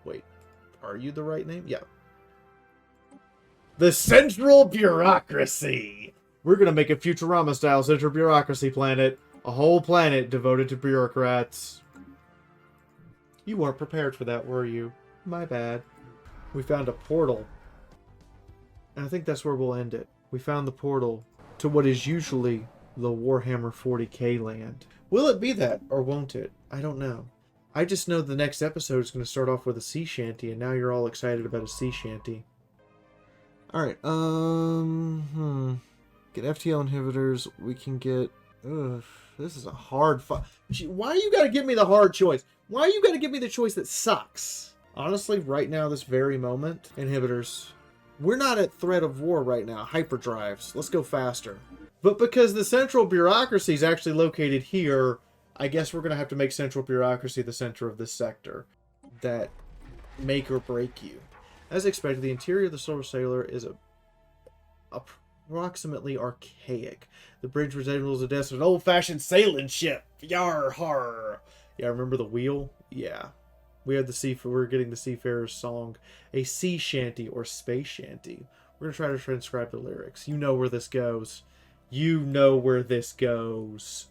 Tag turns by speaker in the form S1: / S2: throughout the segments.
S1: Wait, are you the right name? Yeah. The Central Bureaucracy! We're gonna make a Futurama-style Central Bureaucracy planet. A whole planet devoted to bureaucrats. You weren't prepared for that, were you? My bad. We found a portal. And I think that's where we'll end it. We found the portal to what is usually the Warhammer 40k land. Will it be that, or won't it? I don't know. I just know the next episode is going to start off with a sea shanty, and now you're all excited about a sea shanty. Alright, get FTL inhibitors, we can get... Ugh, this is a hard fight. Why you gotta give me the hard choice? Why you gotta give me the choice that sucks? Honestly, right now, this very moment, inhibitors. We're not at threat of war right now. Hyperdrives. Let's go faster. But because the Central Bureaucracy is actually located here, I guess we're going to have to make Central Bureaucracy the center of this sector. That make or break you. As expected, the interior of the Solar Sailor is approximately archaic. The bridge resembles the desk of an old-fashioned sailing ship. Yar har. Yeah, remember the wheel? Yeah. We're getting the Seafarer's Song, a sea shanty or space shanty. We're going to try to transcribe the lyrics. You know where this goes. You know where this goes.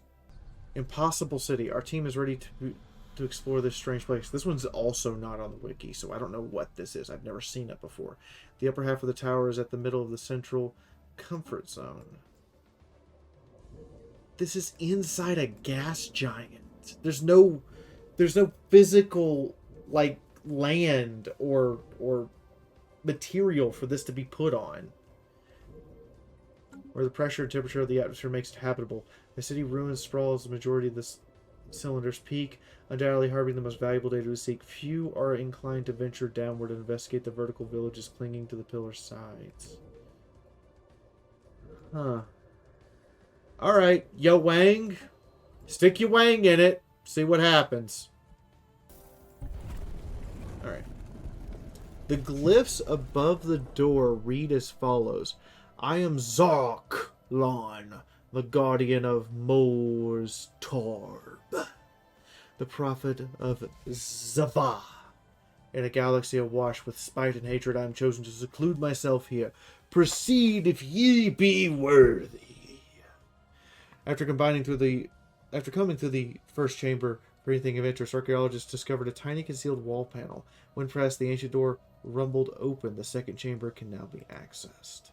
S1: Impossible City. Our team is ready to explore this strange place. This one's also not on the wiki, so I don't know what this is. I've never seen it before. The upper half of the tower is at the middle of the central comfort zone. This is inside a gas giant. There's no physical like land or material for this to be put on. Where the pressure and temperature of the atmosphere makes it habitable. The city ruins sprawl as the majority of the cylinders peak, undoubtedly harboring the most valuable data to seek. Few are inclined to venture downward and investigate the vertical villages clinging to the pillar's sides. Huh. Alright, yo Wang. Stick your Wang in it. See what happens. Alright. The glyphs above the door read as follows. I am Zarklon, the guardian of Mor's Torb, the prophet of Zava. In a galaxy awash with spite and hatred, I am chosen to seclude myself here. Proceed if ye be worthy. After coming through the first chamber for anything of interest, archaeologists discovered a tiny concealed wall panel. When pressed, the ancient door rumbled open. The second chamber can now be accessed.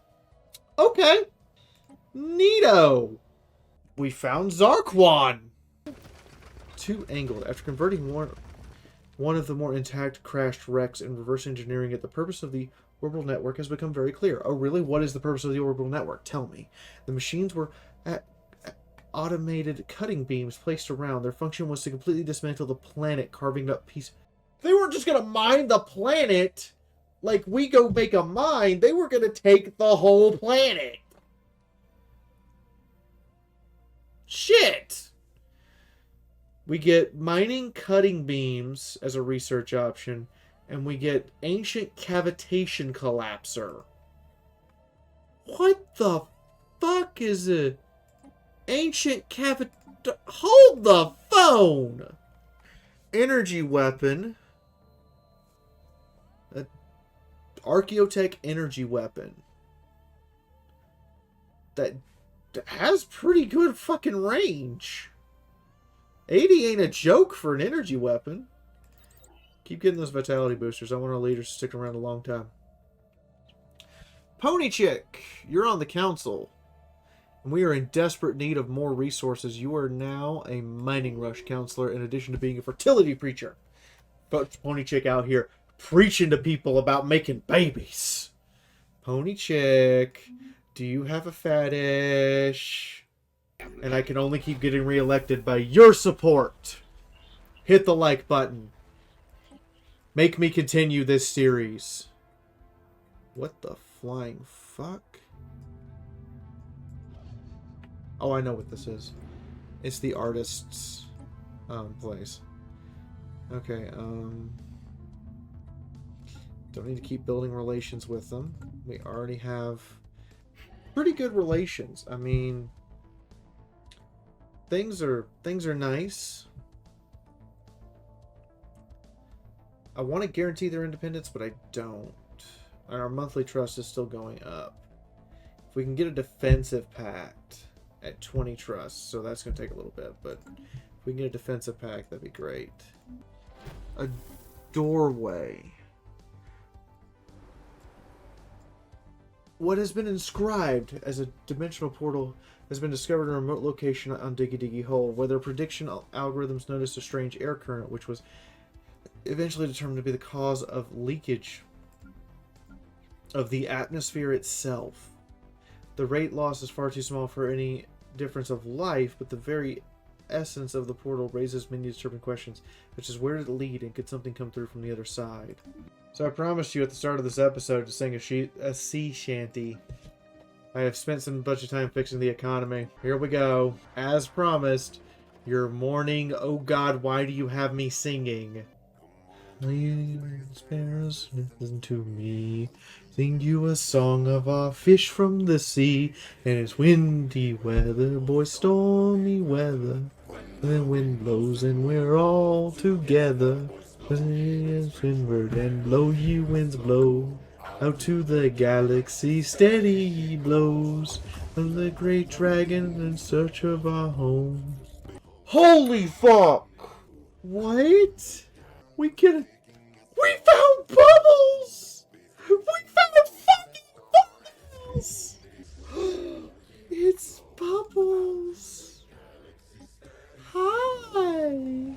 S1: Okay. Neato. We found Zarquan. Two angled. After converting one of the more intact crashed wrecks and reverse engineering it, the purpose of the orbital network has become very clear. Oh, really? What is the purpose of the orbital network? Tell me. The machines were at automated cutting beams placed around. Their function was to completely dismantle the planet, carving up pieces. They weren't just going to mine the planet like we go make a mine. They were going to take the whole planet. Shit. We get mining cutting beams as a research option, and we get ancient cavitation collapser. What the fuck is a ancient Hold the phone! Energy weapon. Archaeotech energy weapon. That has pretty good fucking range. 80 ain't a joke for an energy weapon. Keep getting those vitality boosters. I want our leaders to stick around a long time. Pony Chick, you're on the council. And we are in desperate need of more resources. You are now a mining rush counselor in addition to being a fertility preacher. But Pony Chick out here preaching to people about making babies. Pony Chick, do you have a fetish? And I can only keep getting reelected by your support. Hit the like button. Make me continue this series. What the flying fuck? Oh, I know what this is. It's the artist's place. Okay, don't need to keep building relations with them. We already have pretty good relations. I mean, things are nice. I want to guarantee their independence, but I don't. And our monthly trust is still going up. If we can get a defensive pact at 20 trust, so that's going to take a little bit, but if we can get a defensive pact, that'd be great. A doorway. What has been inscribed as a dimensional portal has been discovered in a remote location on Diggy Diggy Hole, where their prediction algorithms noticed a strange air current, which was eventually determined to be the cause of leakage of the atmosphere itself. The rate loss is far too small for any difference of life, but the very essence of the portal raises many disturbing questions, such as where did it lead and could something come through from the other side? So I promised you at the start of this episode to sing a sea shanty. I have spent some bunch of time fixing the economy. Here we go. As promised, your morning, oh God, why do you have me singing? Sparrows, listen to me. Sing you a song of our fish from the sea. And it's windy weather, boy, stormy weather. The wind blows and we're all together. Windward and blow, ye winds blow. Out to the galaxy, steady he blows. Of the great dragon in search of our home. Holy fuck! What? We found bubbles! We found fucking bubbles! It's Bubbles. Hi.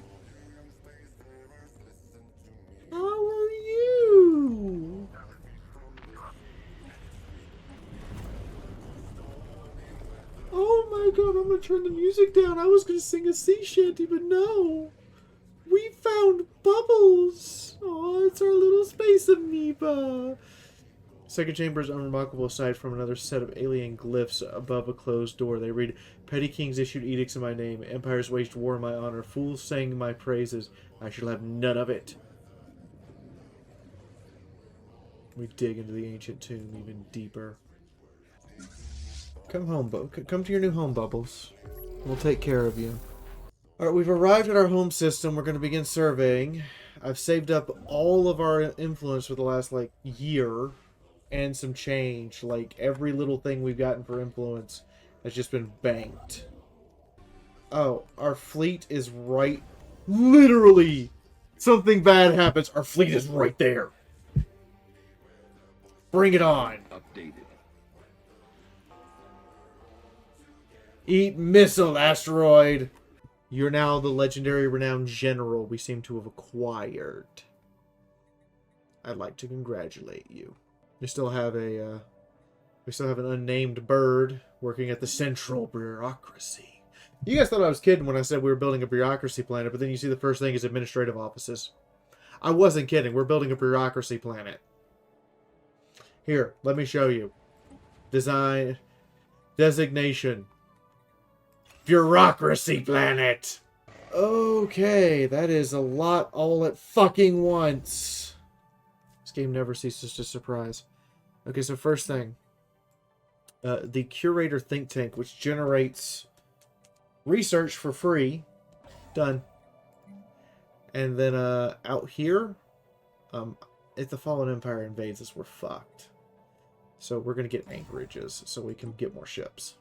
S1: How are you? Oh my God, I'm gonna turn the music down. I was gonna sing a sea shanty, but no. We found Bubbles. Oh, it's our little space amoeba. Second chamber is unremarkable aside from another set of alien glyphs above a closed door. They read, Petty kings issued edicts in my name. Empires waged war in my honor. Fools sang my praises. I shall have none of it. We dig into the ancient tomb even deeper. Come home, come to your new home, Bubbles. We'll take care of you. Alright, we've arrived at our home system. We're going to begin surveying. I've saved up all of our influence for the last, year. And some change. Every little thing we've gotten for influence has just been banked. Oh, our fleet is right... Literally! Something bad happens, our fleet is right there. Bring it on.
S2: Updated.
S1: Eat missile, asteroid. You're now the legendary renowned general we seem to have acquired. I'd like to congratulate you. We still have an unnamed bird working at the central bureaucracy. You guys thought I was kidding when I said we were building a bureaucracy planet, but then you see the first thing is administrative offices. I wasn't kidding. We're building a bureaucracy planet. Here, let me show you. Design, designation, bureaucracy planet. Okay, that is a lot all at fucking once. This game never ceases to surprise. Okay, so first thing. The Curator think tank, which generates research for free. Done. And then out here, if the Fallen Empire invades us, we're fucked. So we're going to get anchorages so we can get more ships.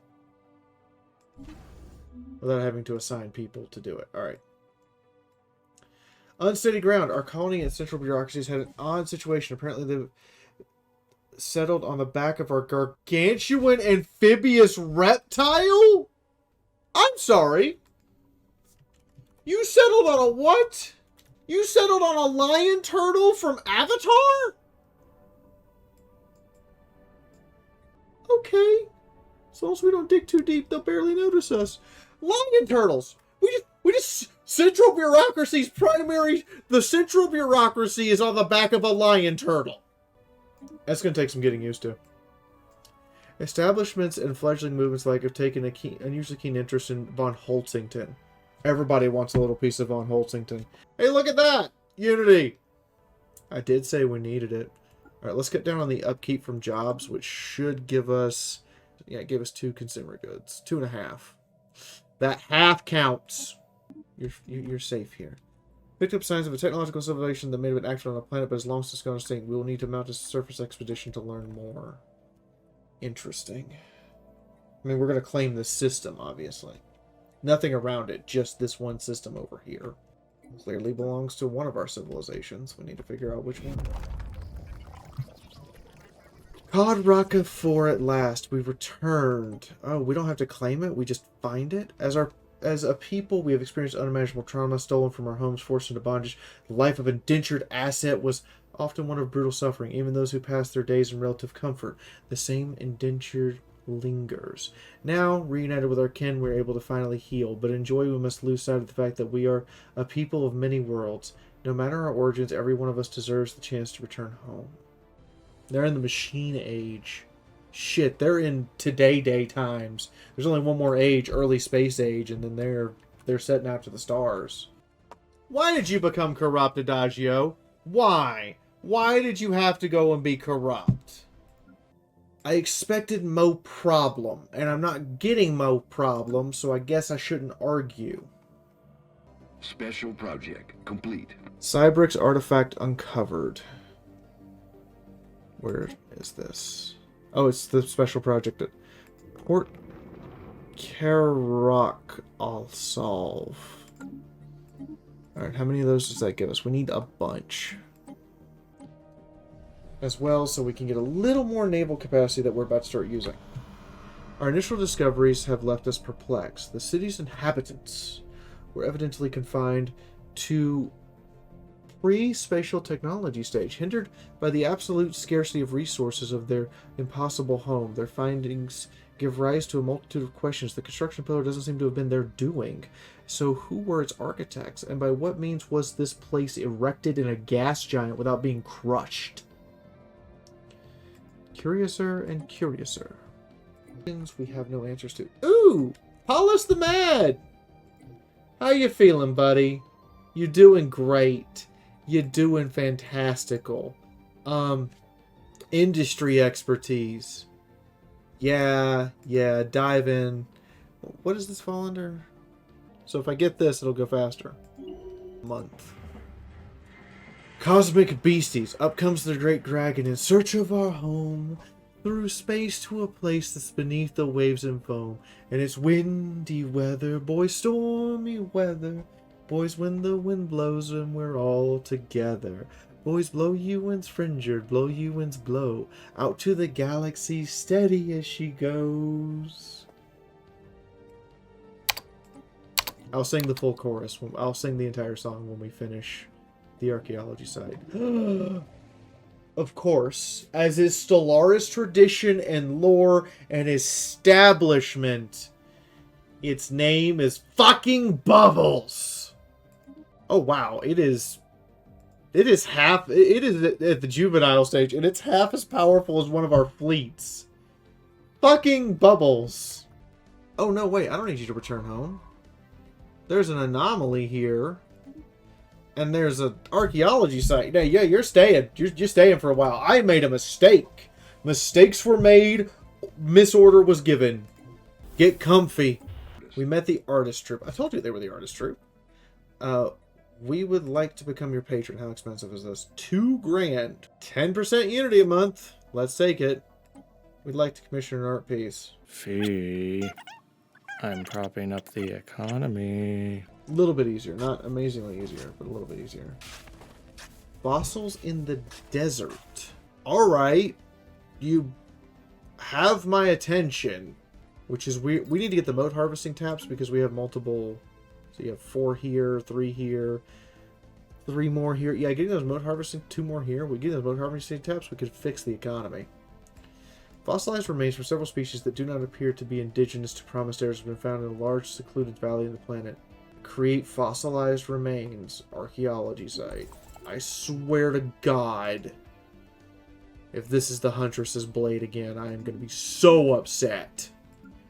S1: Without having to assign people to do it. Alright. Unsteady ground. Our colony and central bureaucracies had an odd situation. Apparently they've settled on the back of our gargantuan amphibious reptile? I'm sorry. You settled on a what? You settled on a lion turtle from Avatar? Okay. As long as we don't dig too deep, they'll barely notice us. Lion turtles! We just central bureaucracy's primary... The central bureaucracy is on the back of a lion turtle. That's going to take some getting used to. Establishments and fledgling movements have taken a unusually keen interest in von Holzington. Everybody wants a little piece of von Holzington. Hey, look at that! Unity! I did say we needed it. Alright, let's get down on the upkeep from jobs, which should give us... Yeah, give us 2 consumer goods. 2.5. That half counts. You're safe here. Picked up signs of a technological civilization that may have been active on the planet, but is long since gone extinct. We will need to mount a surface expedition to learn more. Interesting. I mean, we're going to claim this system, obviously. Nothing around it, just this one system over here. Clearly belongs to one of our civilizations. We need to figure out which one. Cod Raka 4 at last. We've returned. Oh, we don't have to claim it. We just find it. As a people, we have experienced unimaginable trauma, stolen from our homes, forced into bondage. The life of indentured asset was often one of brutal suffering. Even those who passed their days in relative comfort, the same indentured lingers. Now, reunited with our kin, we're able to finally heal. But in joy, we must lose sight of the fact that we are a people of many worlds. No matter our origins, every one of us deserves the chance to return home. They're in the machine age. Shit, they're in today times. There's only one more age, early space age, and then they're setting out to the stars. Why did you become corrupt, Adagio? Why? Why did you have to go and be corrupt? I expected mo problem, and I'm not getting mo problem, so I guess I shouldn't argue.
S2: Special project complete.
S1: Cybrix artifact uncovered. Where is this? Oh, it's the special project at Port Karok. I'll solve. Alright, how many of those does that give us? We need a bunch. As well, so we can get a little more naval capacity that we're about to start using. Our initial discoveries have left us perplexed. The city's inhabitants were evidently confined to pre-spatial technology stage, hindered by the absolute scarcity of resources of their impossible home. Their findings give rise to a multitude of questions. The construction pillar doesn't seem to have been their doing. So who were its architects, and by what means was this place erected in a gas giant without being crushed? Curiouser and curiouser. Things we have no answers to. Ooh! Paulus the Mad! How you feeling, buddy? You doing great. You're doing fantastical. Industry expertise. Yeah, dive in. What does this fall under? So if I get this, it'll go faster. Month. Cosmic beasties. Up comes the great dragon in search of our home. Through space to a place that's beneath the waves and foam. And it's windy weather, boys, stormy weather. Boys, when the wind blows and we're all together. Boys, blow you winds fringed, blow you winds blow. Out to the galaxy, steady as she goes. I'll sing the full chorus. I'll sing the entire song when we finish the archaeology site. Of course, as is Stellaris tradition and lore and establishment, its name is fucking Bubbles. Oh wow, it is at the juvenile stage, and it's half as powerful as one of our fleets. Fucking Bubbles. Oh no, wait, I don't need you to return home. There's an anomaly here. And there's an archaeology site. Yeah, you're staying. You're staying for a while. I made a mistake. Mistakes were made. Misorder was given. Get comfy. We met the artist troupe. I told you they were the artist troupe. We would like to become your patron. How expensive is this? $2 grand. 10% Unity a month. Let's take it. We'd like to commission an art piece.
S3: Fee. I'm propping up the economy.
S1: A little bit easier. Not amazingly easier, but a little bit easier. Fossils in the desert. Alright. You have my attention. Which is weird. We need to get the mote harvesting taps because we have multiple. So you have 4 here, 3 here, 3 more here. Yeah, getting those mote harvesting, 2 more here. We get those mote harvesting taps, we could fix the economy. Fossilized remains from several species that do not appear to be indigenous to promised areas have been found in a large secluded valley of the planet. Create fossilized remains. Archaeology site. I swear to God, if this is the Huntress's blade again, I am going to be so upset.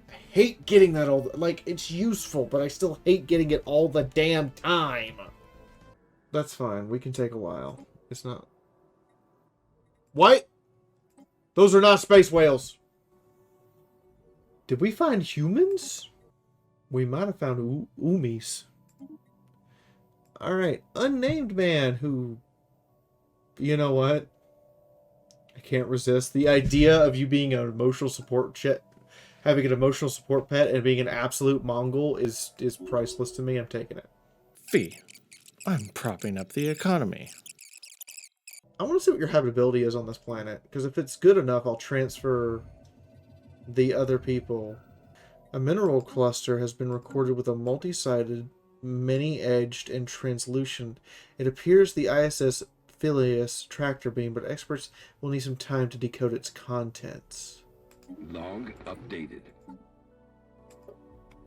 S1: I hate getting that all the... Like, it's useful, but I still hate getting it all the damn time. That's fine. We can take a while. It's not... What? Those are not space whales. Did we find humans? We might have found Umis. Alright, unnamed man who... You know what? I can't resist. The idea of you being an emotional support having an emotional support pet and being an absolute Mongol is priceless to me. I'm taking it.
S3: Fee, I'm propping up the economy.
S1: I want to see what your habitability is on this planet, because if it's good enough, I'll transfer the other people. A mineral cluster has been recorded with a multi-sided, many-edged, and translucent. It appears the ISS Phileas tractor beam, but experts will need some time to decode its contents.
S2: Log updated.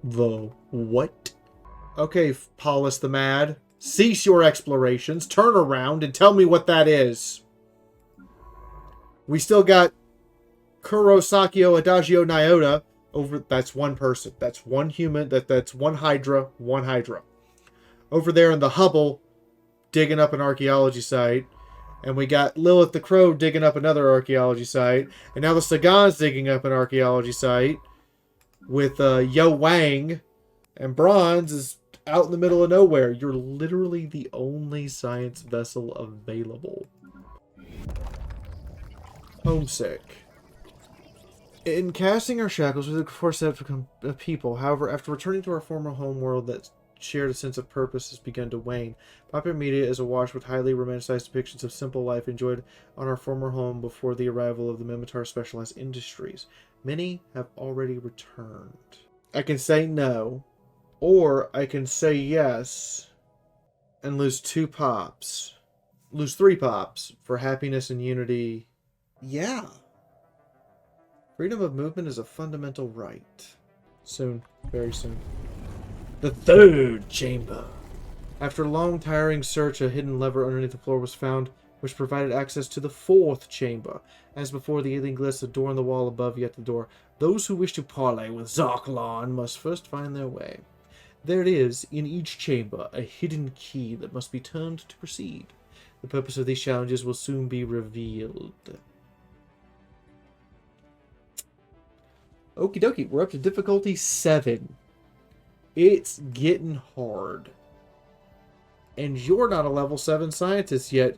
S1: The what? Okay, Paulus the Mad. Cease your explorations, turn around, and tell me what that is. We still got Kurosakio Adagio Nyota over. That's one person. That's one human. That's one Hydra. One Hydra. Over there in the Hubble, digging up an archaeology site. And we got Lilith the Crow digging up another archaeology site. And now the Sagan's digging up an archaeology site. With Yo Wang. And Bronze is out in the middle of nowhere. You're literally the only science vessel available. Homesick. In casting our shackles, we look forced to become a people. However, after returning to our former home world that shared a sense of purpose has begun to wane. Popular media is awash with highly romanticized depictions of simple life enjoyed on our former home before the arrival of the Mimitar specialized industries. Many have already returned. I can say no, or I can say yes and lose 2 pops. Lose 3 pops for happiness and unity. Yeah. Freedom of movement is a fundamental right. Soon. Very soon. The 3rd chamber. After a long, tiring search, a hidden lever underneath the floor was found, which provided access to the 4th chamber. As before, the alien glyphs, a door in the wall above yet the door. Those who wish to parley with Zarklon must first find their way. There is, in each chamber, a hidden key that must be turned to proceed. The purpose of these challenges will soon be revealed. Okie dokie, we're up to difficulty 7. It's getting hard. And you're not a level 7 scientist yet,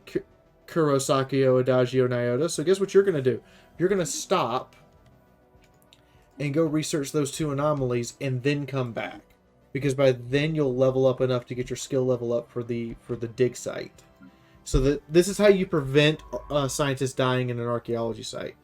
S1: Kurosakio Adagio Nyota, so guess what you're going to do? You're going to stop and go research those 2 anomalies and then come back. Because by then you'll level up enough to get your skill level up for the dig site. So that this is how you prevent scientists dying in an archaeology site.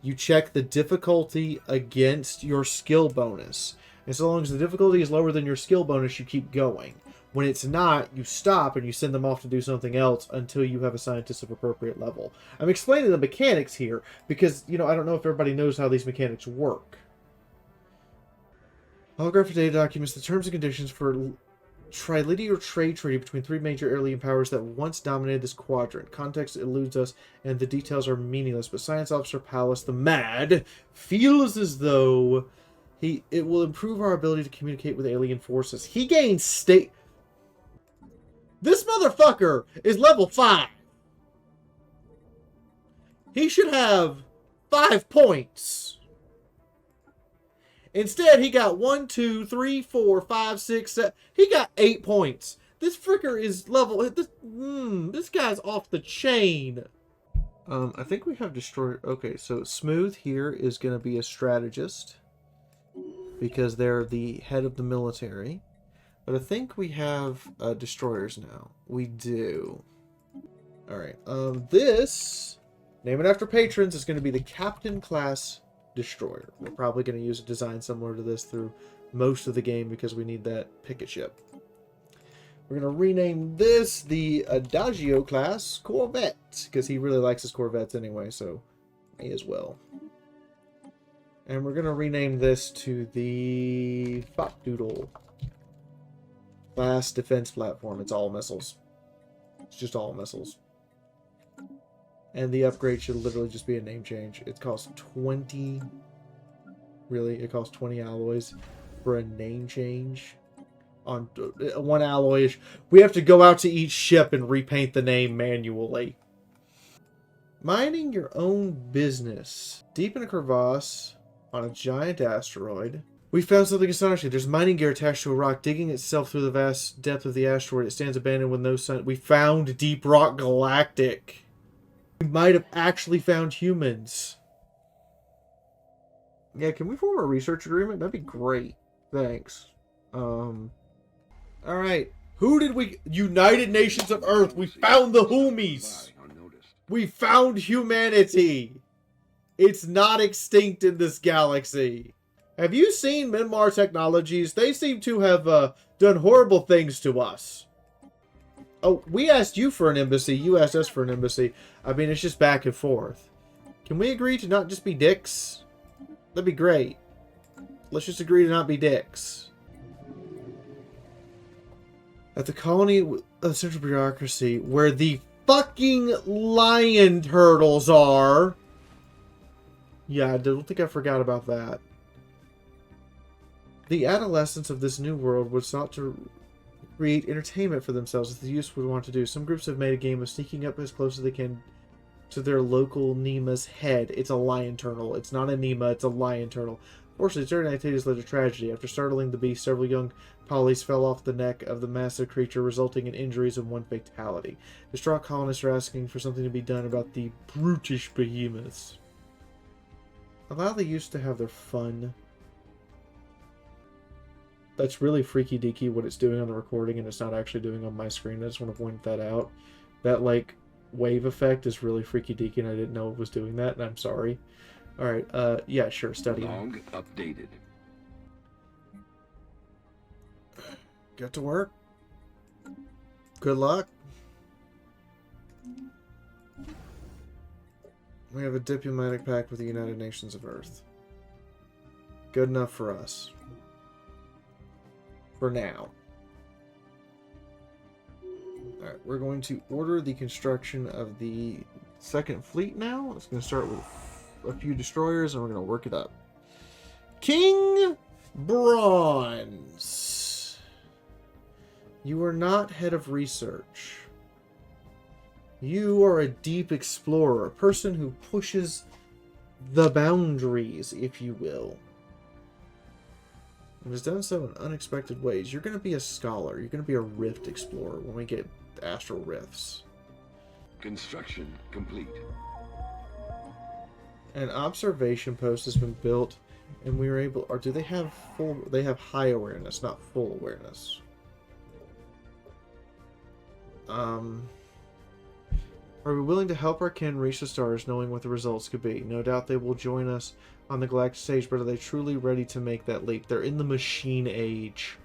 S1: You check the difficulty against your skill bonus. And so long as the difficulty is lower than your skill bonus, you keep going. When it's not, you stop and you send them off to do something else until you have a scientist of appropriate level. I'm explaining the mechanics here because, I don't know if everybody knows how these mechanics work. Holographic data documents the terms and conditions for trilinear trade treaty between 3 major alien powers that once dominated this quadrant. Context eludes us, and the details are meaningless, but Science Officer Pallas the Mad feels as though it will improve our ability to communicate with alien forces. He gains state... This motherfucker is level 5. He should have 5 points. Instead, he got 1, 2, 3, 4, 5, 6, 7. He got 8 points. This fricker is level... This guy's off the chain. I think we have destroyed... Okay, so Smooth here is going to be a strategist. Because they're the head of the military. But I think we have destroyers now. We do. Alright. This, name it after patrons, is going to be the Captain Class Destroyer. We're probably going to use a design similar to this through most of the game because we need that picket ship. We're going to rename this the Adagio Class Corvette. Because he really likes his Corvettes anyway, so may as well. And we're going to rename this to the Fopdoodle Class Defense Platform. It's all missiles. It's just all missiles. And the upgrade should literally just be a name change. It costs 20... Really? It costs 20 alloys for a name change? On 1 alloy. We have to go out to each ship and repaint the name manually. Minding your own business. Deep in a crevasse on a giant asteroid, We found something astonishing. There's mining gear attached to a rock, digging itself through the vast depth of the asteroid. It stands abandoned with no sun. We found Deep Rock Galactic. We might have actually found humans. Yeah, can we form a research agreement? That'd be great. Thanks. Alright. Who did we... United Nations of Earth. We found the Hoomies. We found humanity. It's not extinct in this galaxy. Have you seen Myanmar Technologies? They seem to have done horrible things to us. Oh, we asked you for an embassy. You asked us for an embassy. I mean, it's just back and forth. Can we agree to not just be dicks? That'd be great. Let's just agree to not be dicks. At the colony of central bureaucracy, where the fucking lion turtles are. Yeah, I don't think I forgot about that. The adolescents of this new world would sought to create entertainment for themselves as the youth would want to do. Some groups have made a game of sneaking up as close as they can to their local Nema's head. It's a lion turtle. It's not a Nema, it's a lion turtle. Fortunately, certain activities led to tragedy. After startling the beast, several young polys fell off the neck of the massive creature, resulting in injuries and one fatality. Distraught colonists are asking for something to be done about the brutish behemoths. Allow the youth to have their fun. That's really freaky deaky what it's doing on the recording, and it's not actually doing on my screen. I just want to point that out. That, like, wave effect is really freaky deaky, and I didn't know it was doing that, and I'm sorry. Alright, yeah, sure, study.
S2: Log updated.
S1: Get to work. Good luck. We have a diplomatic pact with the United Nations of Earth. Good enough for us. For now. Alright, we're going to order the construction of the second fleet now. It's going to start with a few destroyers, and we're going to work it up. King Bronze. You are not head of research. You are a deep explorer, a person who pushes the boundaries, if you will. And has done so in unexpected ways. You're going to be a scholar. You're going to be a rift explorer when we get astral rifts.
S2: Construction complete.
S1: An observation post has been built, and we were able... Or do they have full... They have high awareness, not full awareness. Are we willing to help our kin reach the stars, knowing what the results could be? No doubt they will join us on the galactic stage, but are they truly ready to make that leap? They're in the machine age.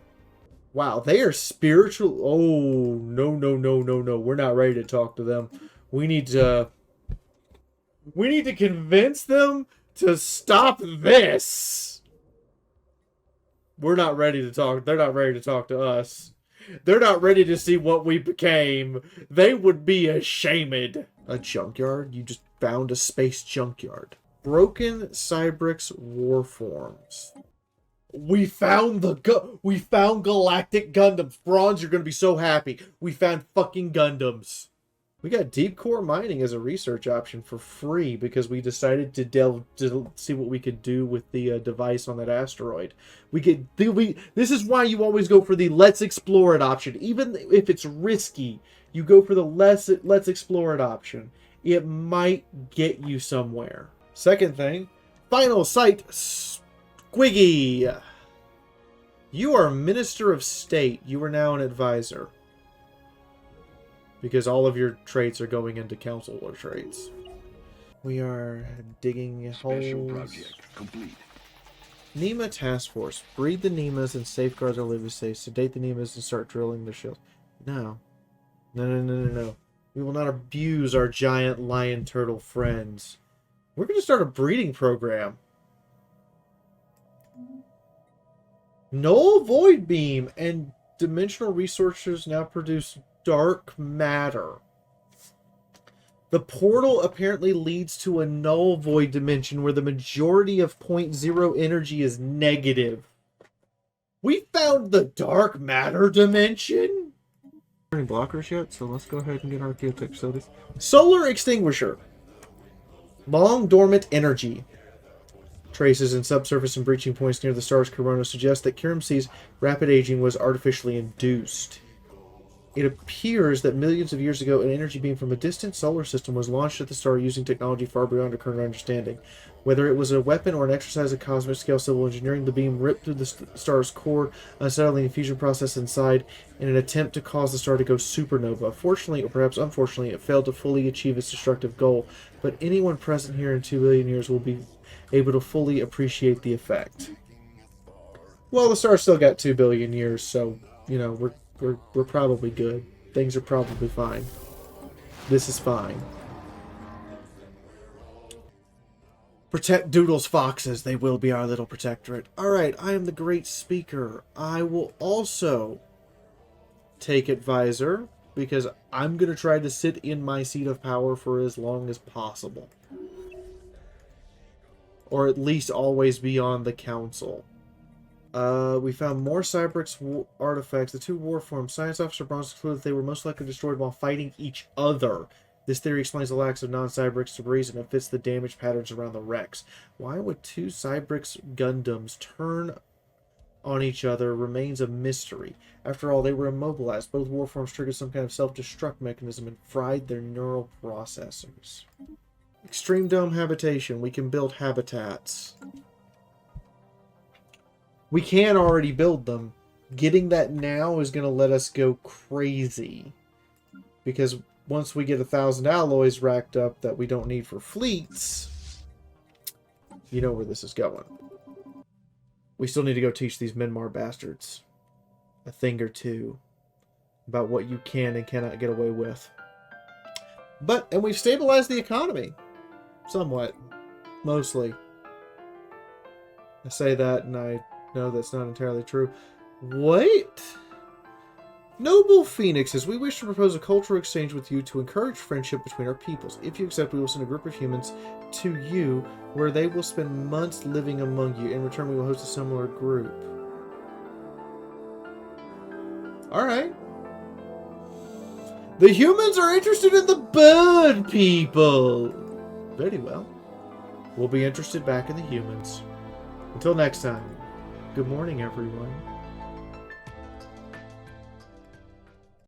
S1: Wow, they are spiritual... Oh, no, no, no, no, no. We're not ready to talk to them. We need to convince them to stop this. We're not ready to talk. They're not ready to talk to us. They're not ready to see what we became. They would be ashamed. A junkyard? You just found a space junkyard. Broken Cybrix Warforms. We found we found Galactic Gundams. Bronze, you're gonna be so happy. We found fucking Gundams. We got deep core mining as a research option for free because we decided to delve to see what we could do with the device on that asteroid. This is why you always go for the let's explore it option. Even if it's risky, you go for the let's explore it option. It might get you somewhere. Second thing, final site, Squiggy. You are Minister of State. You are now an advisor. Because all of your traits are going into counselor traits. We are digging
S2: Special
S1: holes.
S2: project complete.
S1: Nema Task Force. Breed the Nemas and safeguard their living space. Sedate the Nemas and start drilling their shields. No. No, no, no, no, no. We will not abuse our giant lion turtle friends. We're going to start a breeding program. Null Void Beam and dimensional resources now produce dark matter. The portal apparently leads to a null void dimension where the majority of 0.0 energy is negative. We found the dark matter dimension? Any blockers yet, so let's go ahead and get our geotech facilities. Solar extinguisher. Long dormant energy. traces and subsurface and breaching points near the star's corona suggest that Kiramsi's rapid aging was artificially induced. It appears that millions of years ago, an energy beam from a distant solar system was launched at the star using technology far beyond our current understanding. Whether it was a weapon or an exercise of cosmic-scale civil engineering, the beam ripped through the star's core, unsettling the fusion process inside in an attempt to cause the star to go supernova. Fortunately, or perhaps unfortunately, it failed to fully achieve its destructive goal, but anyone present here in 2 billion years will be able to fully appreciate the effect. Well, the star's still got 2 billion years, so, you know, we're probably good. Things are probably fine. This is fine. Protect Doodle's foxes. They will be our little protectorate. Alright, I am the great speaker. I will also take advisor, because I'm going to try to sit in my seat of power for as long as possible. Or at least always be on the council. We found more Cybrix artifacts. The 2 war forms. Science Officer Bronze concluded that they were most likely destroyed while fighting each other. This theory explains the lack of non-Cybrix debris and it fits the damage patterns around the wrecks. Why would 2 Cybrix Gundams turn on each other remains a mystery. After all, they were immobilized. Both war forms triggered some kind of self-destruct mechanism and fried their neural processors. Extreme dome habitation. We can build habitats. We can already build them. Getting that now is going to let us go crazy. Because once we get 1,000 alloys racked up that we don't need for fleets, you know where this is going. We still need to go teach these Myanmar bastards a thing or two about what you can and cannot get away with. And we've stabilized the economy. Somewhat. Mostly. I say that and I know that's not entirely true. Wait! Noble Phoenixes, we wish to propose a cultural exchange with you to encourage friendship between our peoples. If you accept, we will send a group of humans to you where they will spend months living among you. In return, we will host a similar group. Alright. The humans are interested in the bird people! Very well. We'll be interested back in the humans. Until next time, good morning, everyone.